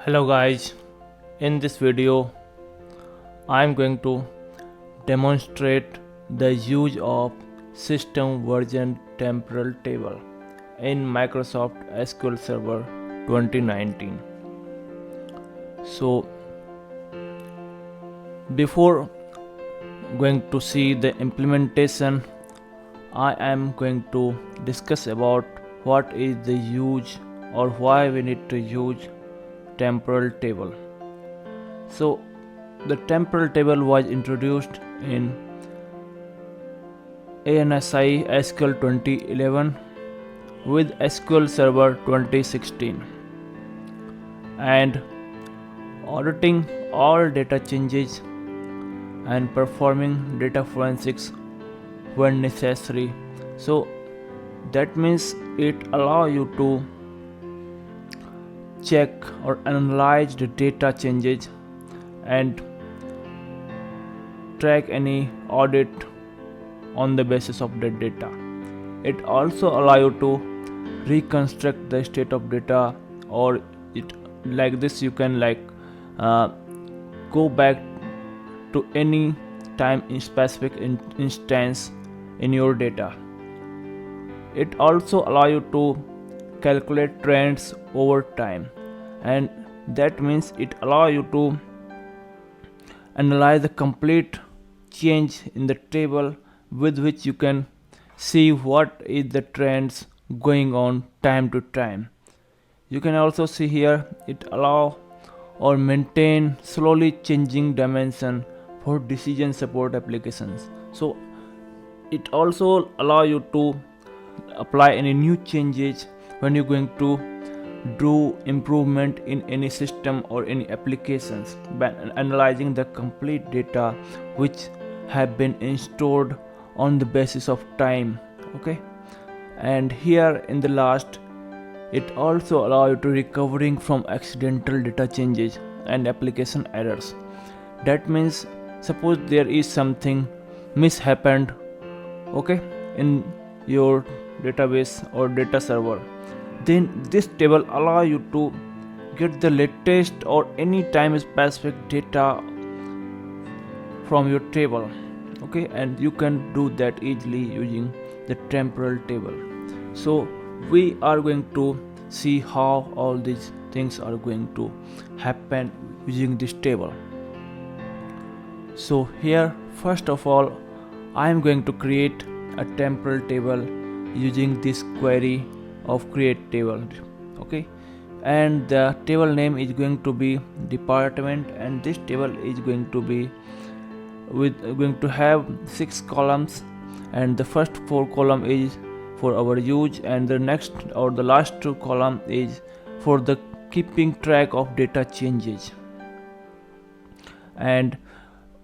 Hello guys, in this video I am going to demonstrate the use of system version temporal table in Microsoft SQL Server 2019. So before going to see the implementation, I am going to discuss about what is the use or why we need to use temporal table. So the temporal table was introduced in ANSI SQL 2011 with SQL Server 2016 and auditing all data changes and performing data forensics when necessary. So that means it allows you to check or analyze the data changes and track any audit on the basis of the data. It also allows you to reconstruct the state of data, or it like this you can go back to any time in specific instance in your data. It also allows you to calculate trends over time, and that means it allows you to analyze the complete change in the table, with which you can see what is the trends going on time to time. You can also see here it allow or maintain slowly changing dimension for decision support applications. So it also allow you to apply any new changes when you're going to do improvement in any system or any applications by analyzing the complete data which have been stored on the basis of time. Okay, and here in the last, it also allow you to recovering from accidental data changes and application errors. That means suppose there is something mishappened, okay, in your database or data server, then this table allow you to get the latest or any time specific data from your table. Okay, and you can do that easily using the temporal table. So we are going to see how all these things are going to happen using this table. So here first of all I am going to create a temporal table using this query of create table. Okay, and the table name is going to be department, and this table is going to have 6 columns, and the first 4 column is for our use, and the next or the last 2 column is for the keeping track of data changes. And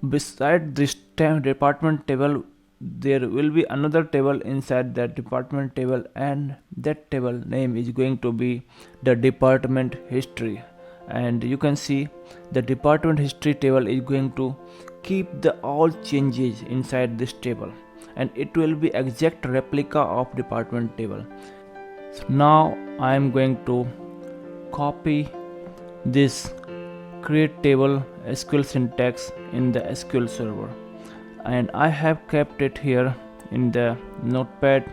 beside this department table, there will be another table inside that department table, and that table name is going to be the department history. And you can see the department history table is going to keep the all changes inside this table, and it will be exact replica of department table. So now I am going to copy this create table SQL syntax in the SQL server, and I have kept it here in the notepad++.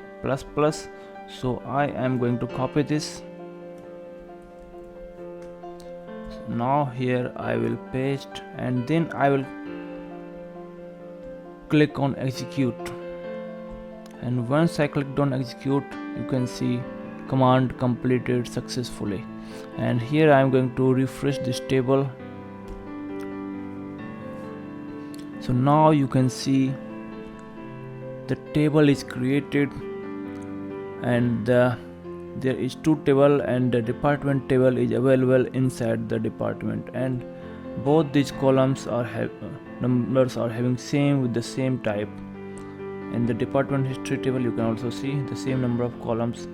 So I am going to copy this. So now here I will paste, and then I will click on execute, and once I clicked on execute, you can see command completed successfully. And here I am going to refresh this table. So now you can see the table is created, and there is 2 table, and the department table is available inside the department, and both these columns are numbers are having same with the same type. In the department history table you can also see the same number of columns.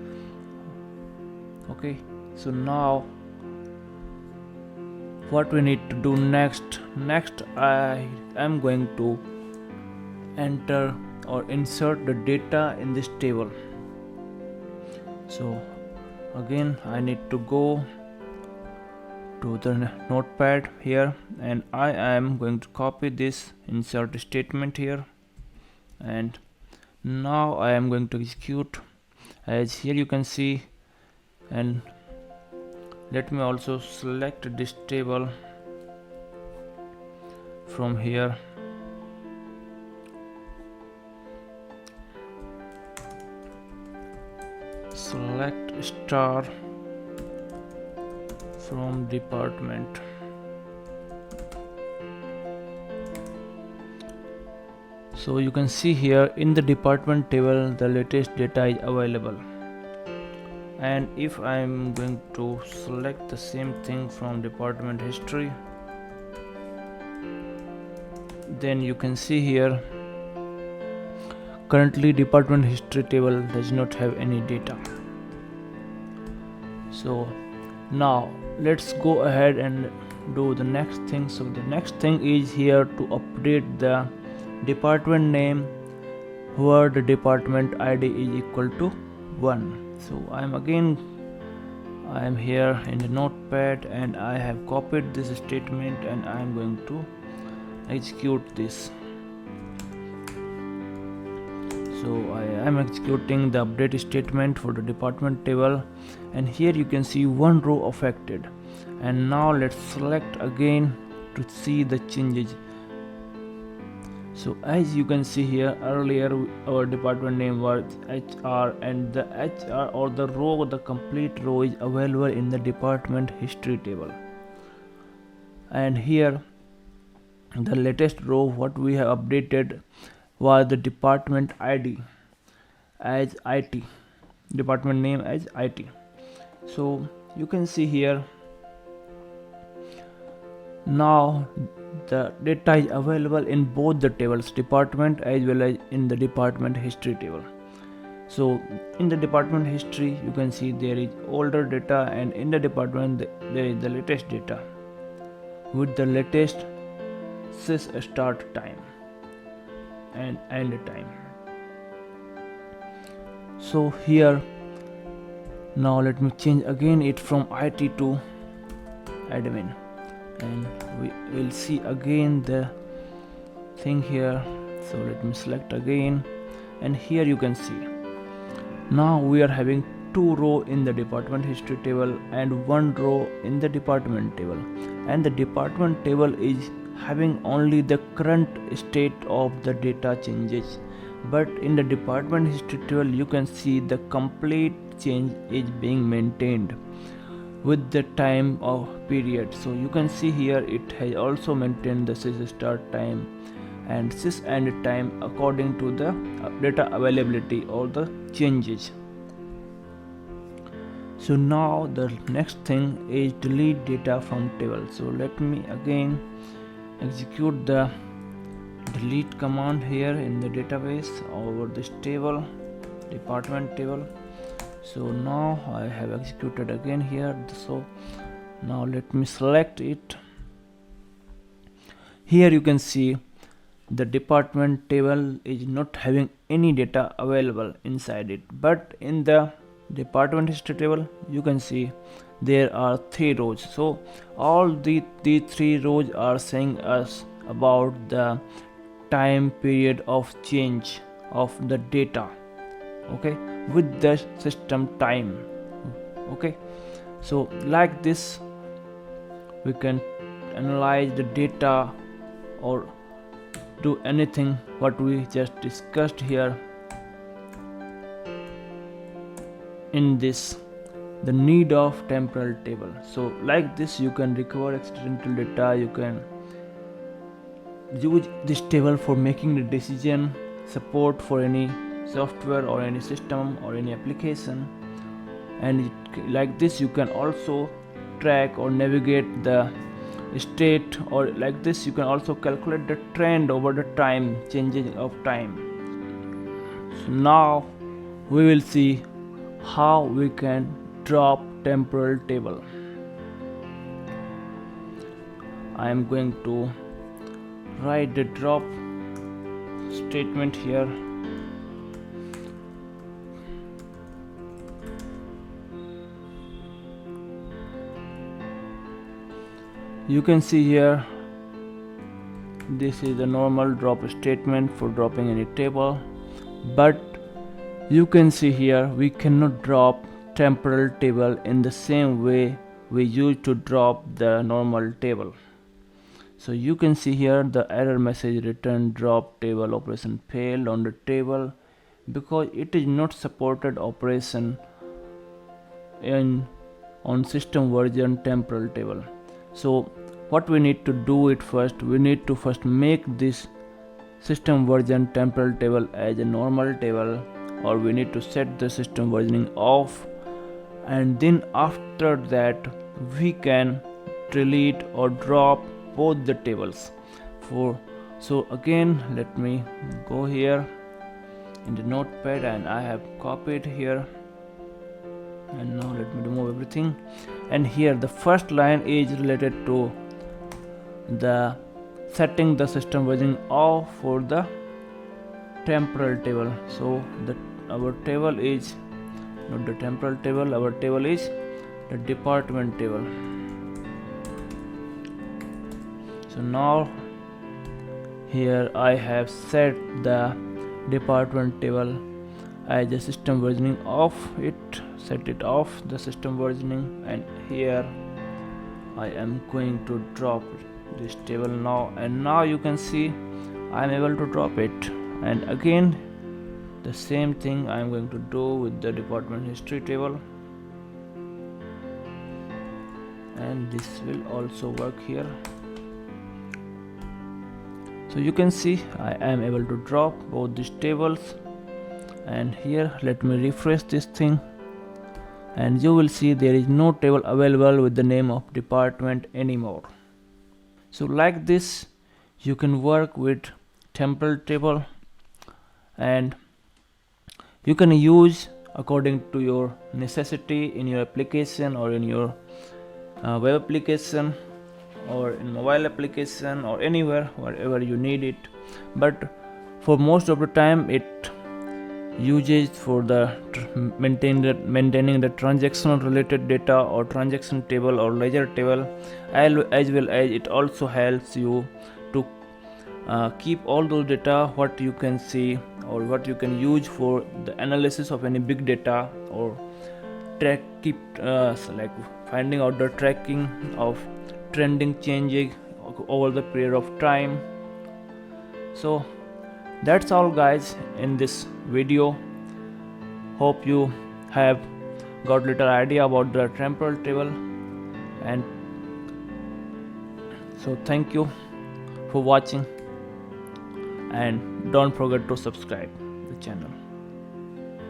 Okay, so now what we need to do next I am going to enter or insert the data in this table. So again I need to go to the notepad here, and I am going to copy this insert statement here, and now I am going to execute. As here you can see, and let me also select this table from here. Select star from department. So you can see here in the department table the latest data is available, and if I am going to select the same thing from department history, then you can see here currently department history table does not have any data. So now let's go ahead and do the next thing. So the next thing is here to update the department name where the department ID is equal to 1. So I am here in the notepad, and I have copied this statement, and I am going to execute this. So I am executing the update statement for the department table, and here you can see one row affected. And now let's select again to see the changes. So as you can see here, earlier our department name was HR, and the HR or the row, the complete row is available in the department history table. And here the latest row what we have updated was the department ID as IT, department name as IT. So you can see here now the data is available in both the tables, department as well as in the department history table. So in the department history you can see there is older data, and in the department there is the latest data with the latest sys start time and end time. So here now let me change again it from IT to admin, and we will see again the thing here. So let me select again, and here you can see now we are having two rows in the department history table and one row in the department table, and the department table is having only the current state of the data changes, but in the department history table you can see the complete change is being maintained with the time of period. So you can see here it has also maintained the sys start time and sys end time according to the data availability or the changes. So now the next thing is delete data from table. So let me again execute the delete command here in the database over this table, department table. So now I have executed again here. So now let me select it. Here you can see the department table is not having any data available inside it, but in the department history table you can see there are 3 rows. So all the 3 rows are saying us about the time period of change of the data, okay, with the system time. Okay, so like this we can analyze the data or do anything what we just discussed here in this, the need of temporal table. So like this you can recover accidental data, you can use this table for making the decision, support for any software or any system or any application, and like this you can also track or navigate the state, or like this you can also calculate the trend over the time, changes of time. So now we will see how we can drop temporal table. I am going to write the drop statement here. You can see here, this is the normal drop statement for dropping any table, but you can see here we cannot drop temporal table in the same way we used to drop the normal table. So you can see here the error message return drop table operation failed on the table because it is not supported operation on system version temporal table. So what we need to do it first, we need to first make this system version temporal table as a normal table, or we need to set the system versioning off, and then after that we can delete or drop both the tables. So again, let me go here in the notepad, and I have copied here, and now let me remove everything. And here the first line is related to the setting the system versioning off for the temporal table. So our table is not the temporal table, our table is the department table. So now here I have set the department table as a system versioning off, set it off the system versioning, and here I am going to drop this table now, and now you can see I am able to drop it. And again the same thing I am going to do with the department history table, and this will also work here. So you can see I am able to drop both these tables, and here let me refresh this thing, and you will see there is no table available with the name of department anymore. So like this you can work with temporal table, and you can use according to your necessity in your application, or in your web application, or in mobile application, or anywhere wherever you need it. But for most of the time it uses for the maintaining the transaction related data, or transaction table, or ledger table, as well as it also helps you to keep all those data what you can see, or what you can use for the analysis of any big data, or keep like finding out the tracking of trending changing over the period of time. So that's all guys in this video. Hope you have got little idea about the temporal table, and so thank you for watching, and don't forget to subscribe the channel.